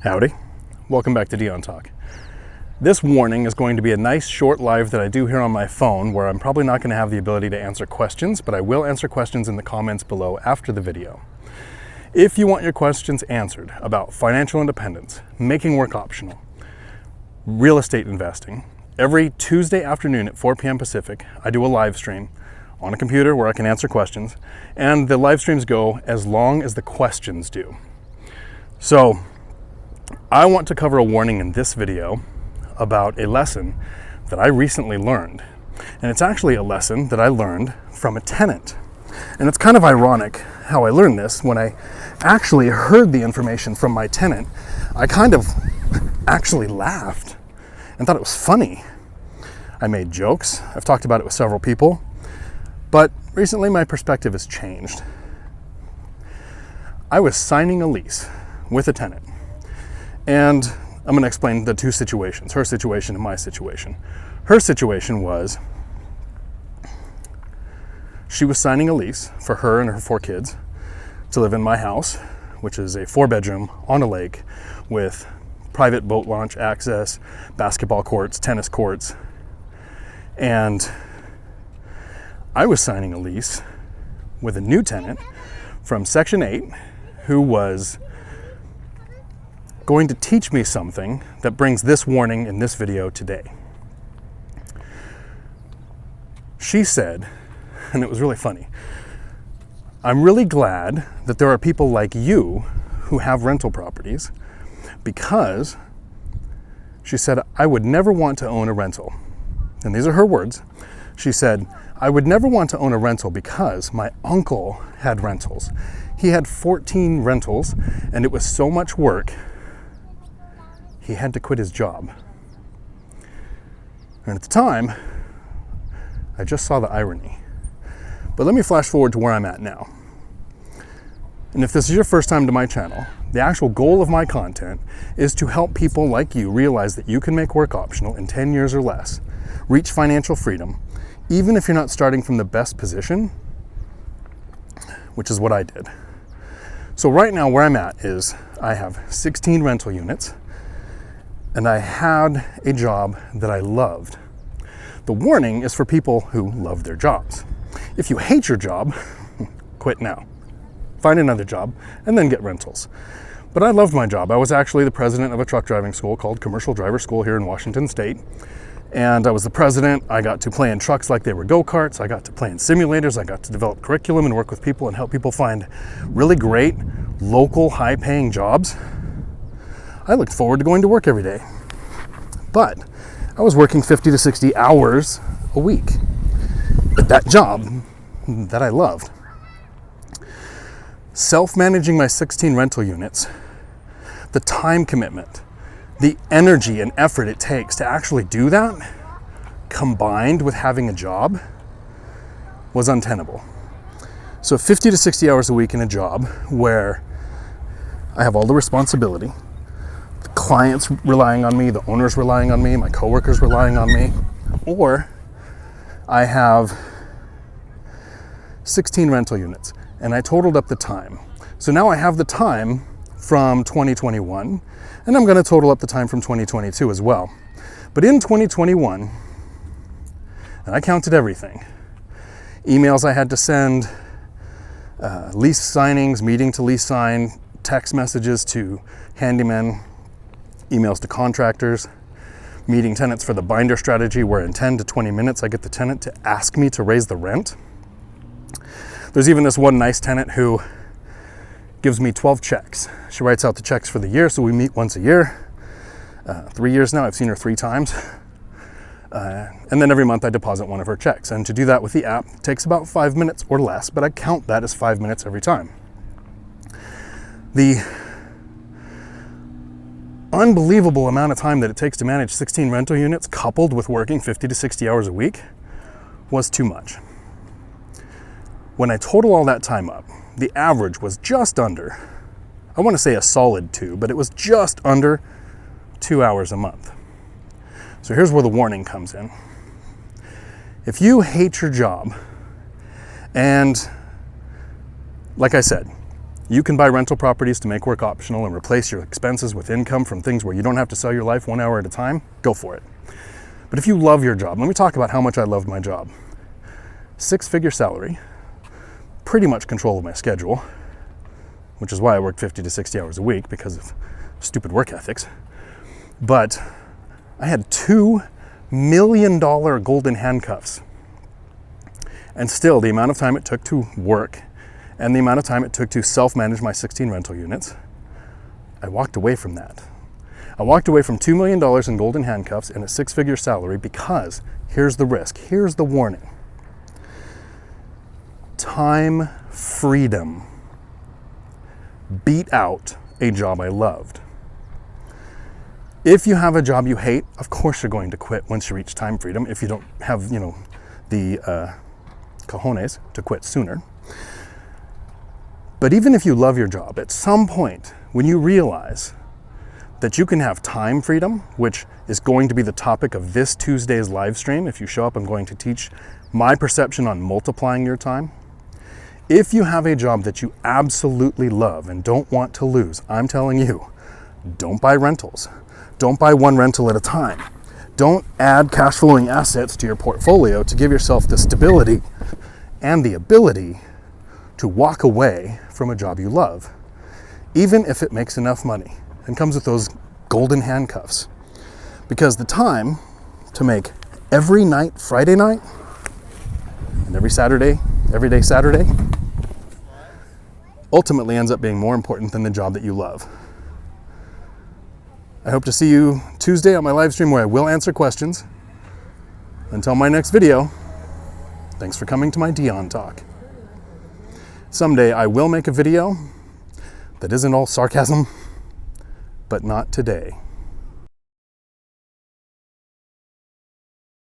Howdy, welcome back to Dion Talk. This warning is going to be a nice short live that I do here on my phone where I'm probably not going to have the ability to answer questions, but I will answer questions in the comments below after the video. If you want your questions answered about financial independence, making work optional, real estate investing, every Tuesday afternoon at 4 p.m. Pacific, I do a live stream on a computer where I can answer questions, and the live streams go as long as the questions do. So, I want to cover a warning in this video about a lesson that I recently learned. And it's actually a lesson that I learned from a tenant. And it's kind of ironic how I learned this. When I actually heard the information from my tenant, I kind of actually laughed and thought it was funny. I made jokes. I've talked about it with several people. But recently my perspective has changed. I was signing a lease with a tenant. And I'm going to explain the two situations, her situation and my situation. Her situation was she was signing a lease for her and her 4 kids to live in my house, which is a 4-bedroom on a lake with private boat launch access, basketball courts, tennis courts. And I was signing a lease with a new tenant from Section 8 who was going to teach me something that brings this warning in this video today. She said, and it was really funny, "I'm really glad that there are people like you who have rental properties because," she said, "I would never want to own a rental." And these are her words. She said, "I would never want to own a rental because my uncle had rentals. He had 14 rentals and it was so much work he had to quit his job." And at the time, I just saw the irony. But let me flash forward to where I'm at now. And if this is your first time to my channel, the actual goal of my content is to help people like you realize that you can make work optional in 10 years or less, reach financial freedom, even if you're not starting from the best position, which is what I did. So right now where I'm at is I have 16 rental units, and I had a job that I loved. The warning is for people who love their jobs. If you hate your job, quit now. Find another job and then get rentals. But I loved my job. I was actually the president of a truck driving school called Commercial Driver School here in Washington State. And I was the president. I got to play in trucks like they were go-karts. I got to play in simulators. I got to develop curriculum and work with people and help people find really great, local, high-paying jobs. I looked forward to going to work every day. But I was working 50 to 60 hours a week at that job that I loved. Self-managing my 16 rental units, the time commitment, the energy and effort it takes to actually do that, combined with having a job, was untenable. So 50 to 60 hours a week in a job where I have all the responsibility, the clients relying on me, the owners relying on me, my coworkers relying on me, or I have 16 rental units and I totaled up the time. So now I have the time from 2021 and I'm going to total up the time from 2022 as well. But in 2021, and I counted everything, emails I had to send, lease signings, meeting to lease sign, text messages to handymen, emails to contractors, meeting tenants for the binder strategy where in 10 to 20 minutes I get the tenant to ask me to raise the rent. There's even this one nice tenant who gives me 12 checks. She writes out the checks for the year, so we meet once a year. 3 years now, I've seen her 3 times. And then every month I deposit one of her checks. And to do that with the app takes about 5 minutes or less, but I count that as 5 minutes every time. The unbelievable amount of time that it takes to manage 16 rental units coupled with working 50 to 60 hours a week was too much. When I total all that time up, the average was just under, I want to say a solid 2, but it was just under 2 hours a month. So here's where the warning comes in. If you hate your job, and like I said, You can buy rental properties to make work optional and replace your expenses with income from things where you don't have to sell your life 1 hour at a time. Go for it. But if you love your job, let me talk about how much I loved my job. 6-figure salary, pretty much control of my schedule, which is why I worked 50 to 60 hours a week because of stupid work ethics. But I had $2 million golden handcuffs. And still, the amount of time it took to work and the amount of time it took to self-manage my 16 rental units, I walked away from that. I walked away from $2 million in golden handcuffs and a 6-figure salary because here's the risk, here's the warning. Time freedom beat out a job I loved. If you have a job you hate, of course you're going to quit once you reach time freedom if you don't have, the cojones to quit sooner. But even if you love your job, at some point when you realize that you can have time freedom, which is going to be the topic of this Tuesday's live stream. If you show up, I'm going to teach my perception on multiplying your time. If you have a job that you absolutely love and don't want to lose, I'm telling you, don't buy rentals. Don't buy one rental at a time. Don't add cash flowing assets to your portfolio to give yourself the stability and the ability to walk away from a job you love, even if it makes enough money and comes with those golden handcuffs. Because the time to make every night Friday night and every day Saturday, ultimately ends up being more important than the job that you love. I hope to see you Tuesday on my live stream where I will answer questions. Until my next video, thanks for coming to my Dion Talk. Someday I will make a video that isn't all sarcasm, but not today.